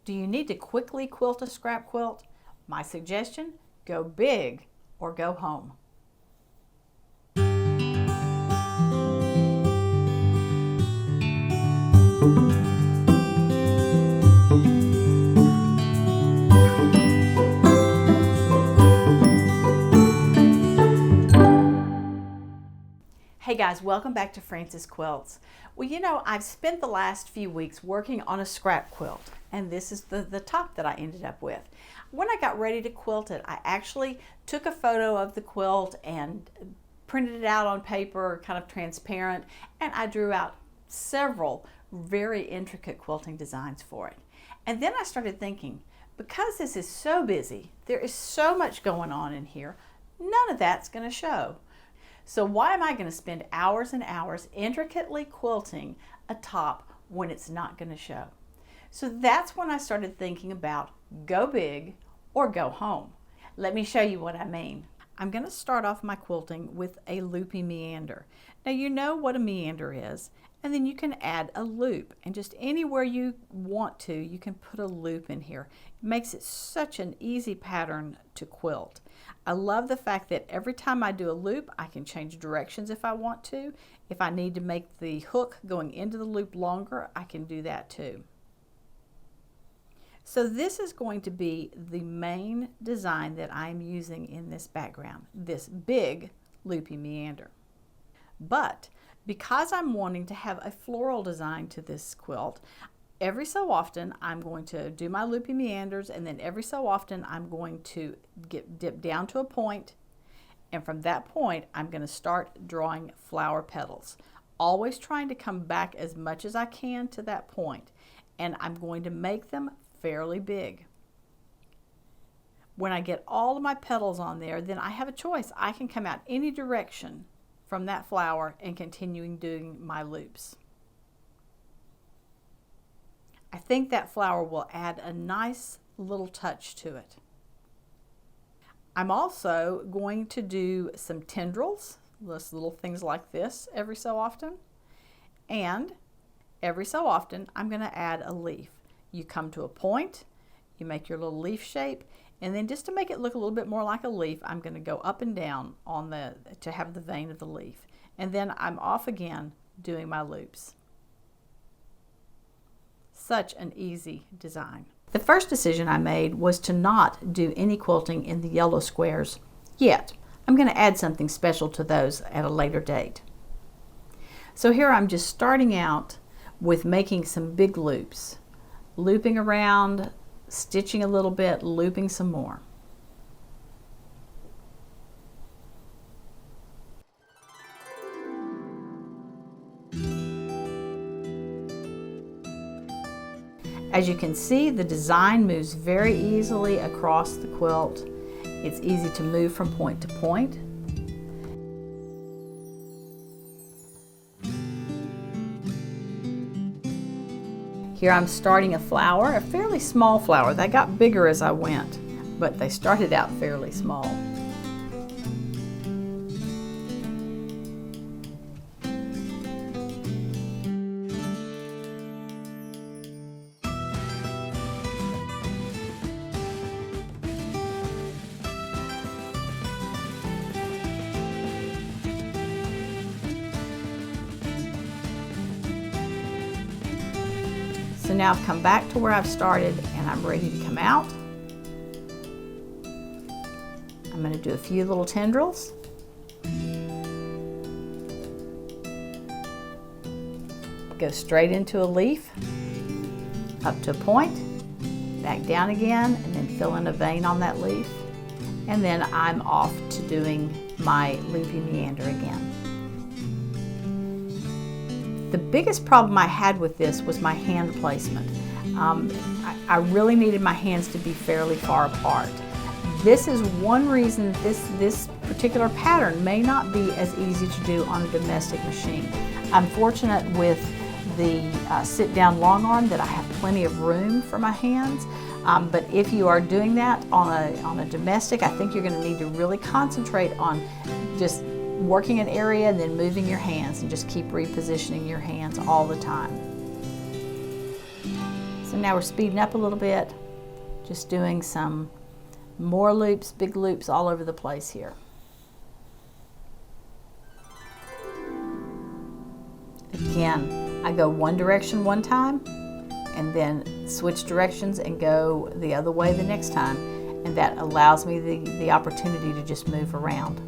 Do you need to quickly quilt a scrap quilt? My suggestion, go big or go home. Hey guys, welcome back to Frances Quilts. Well, you know, I've spent the last few weeks working on a scrap quilt, and this is the top that I ended up with. When I got ready to quilt it, I actually took a photo of the quilt and printed it out on paper, kind of transparent, and I drew out several very intricate quilting designs for it. And then I started thinking, because this is so busy, there is so much going on in here, none of that's going to show. So why am I going to spend hours and hours intricately quilting a top when it's not going to show? So that's when I started thinking about go big or go home. Let me show you what I mean. I'm going to start off my quilting with a loopy meander. Now you know what a meander is, and then you can add a loop, and just anywhere you want to, you can put a loop in here. It makes it such an easy pattern to quilt. I love the fact that every time I do a loop, I can change directions if I want to. If I need to make the hook going into the loop longer, I can do that too. So this is going to be the main design that I'm using in this background, this big loopy meander. But because I'm wanting to have a floral design to this quilt, every so often I'm going to do my loopy meanders, and then every so often I'm going to dip down to a point, and from that point I'm going to start drawing flower petals, always trying to come back as much as I can to that point, and I'm going to make them fairly big. When I get all of my petals on there, then I have a choice. I can come out any direction from that flower and continuing doing my loops. I think that flower will add a nice little touch to it. I'm also going to do some tendrils, just little things like this every so often, and every so often I'm going to add a leaf. You come to a point, you make your little leaf shape, and then just to make it look a little bit more like a leaf, I'm going to go up and down on to have the vein of the leaf, and then I'm off again doing my loops. Such an easy design. The first decision I made was to not do any quilting in the yellow squares yet. I'm going to add something special to those at a later date. So here I'm just starting out with making some big loops, looping around, stitching a little bit, looping some more. As you can see, the design moves very easily across the quilt. It's easy to move from point to point. Here I'm starting a flower, a fairly small flower. They got bigger as I went, but they started out fairly small. So now I've come back to where I've started and I'm ready to come out. I'm going to do a few little tendrils. Go straight into a leaf, up to a point, back down again, and then fill in a vein on that leaf. And then I'm off to doing my loopy meander again. The biggest problem I had with this was my hand placement. I really needed my hands to be fairly far apart. This is one reason this particular pattern may not be as easy to do on a domestic machine. I'm fortunate with the sit-down long arm that I have plenty of room for my hands, but if you are doing that on a domestic, I think you're going to need to really concentrate on just working an area and then moving your hands, and just keep repositioning your hands all the time. So now we're speeding up a little bit, just doing some more loops, big loops all over the place here. Again, I go one direction one time and then switch directions and go the other way the next time, and that allows me the opportunity to just move around.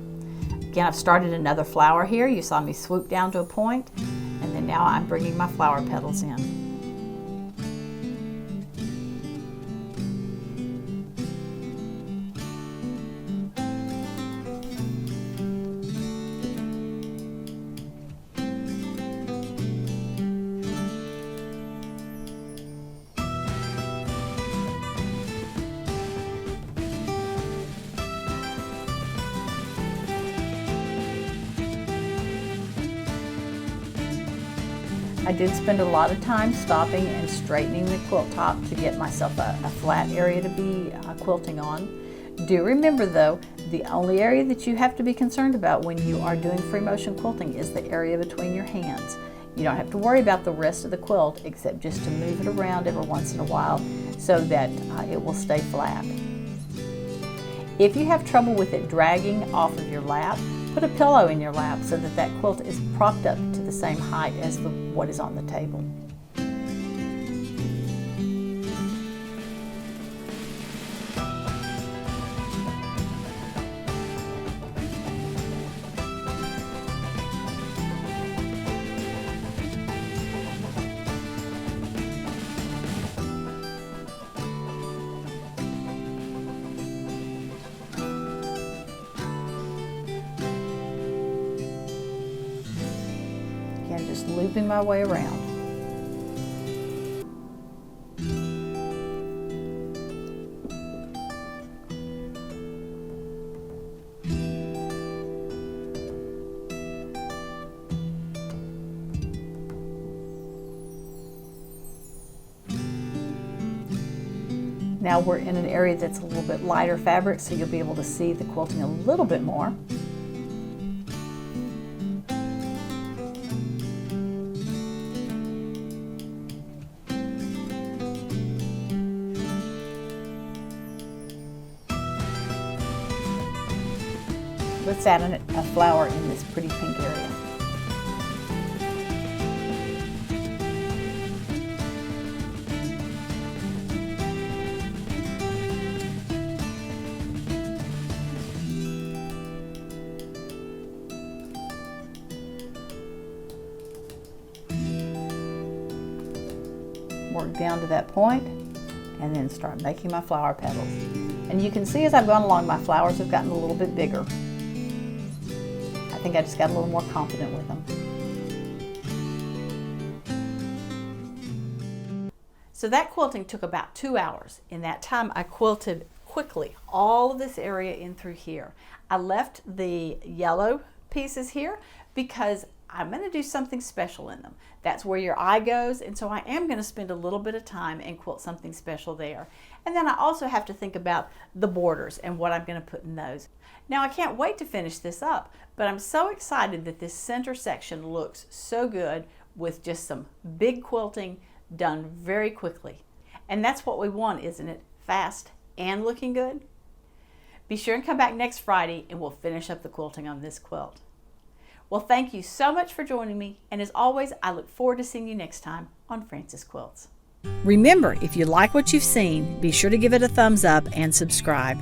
Again, I've started another flower here. You saw me swoop down to a point, and then now I'm bringing my flower petals in. I did spend a lot of time stopping and straightening the quilt top to get myself a flat area to be quilting on. Do remember though, the only area that you have to be concerned about when you are doing free motion quilting is the area between your hands. You don't have to worry about the rest of the quilt except just to move it around every once in a while so that it will stay flat. If you have trouble with it dragging off of your lap, put a pillow in your lap so that that quilt is propped up to the same height as what is on the table. Again, just looping my way around. Now we're in an area that's a little bit lighter fabric, so you'll be able to see the quilting a little bit more. Let's add a flower in this pretty pink area. Work down to that point and then start making my flower petals. And you can see as I've gone along, my flowers have gotten a little bit bigger. I think I just got a little more confident with them. So that quilting took about 2 hours. In that time, I quilted quickly all of this area in through here. I left the yellow pieces here because I'm going to do something special in them. That's where your eye goes, and so I am going to spend a little bit of time and quilt something special there. And then I also have to think about the borders and what I'm going to put in those. Now I can't wait to finish this up, but I'm so excited that this center section looks so good with just some big quilting done very quickly. And that's what we want, isn't it? Fast and looking good. Be sure and come back next Friday and we'll finish up the quilting on this quilt. Well, thank you so much for joining me, and as always, I look forward to seeing you next time on Frances Quilts. Remember, if you like what you've seen, be sure to give it a thumbs up and subscribe.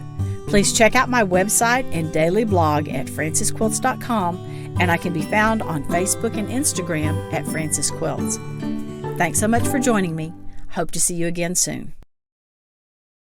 Please check out my website and daily blog at francesquilts.com, and I can be found on Facebook and Instagram at Frances Quilts. Thanks so much for joining me. Hope to see you again soon.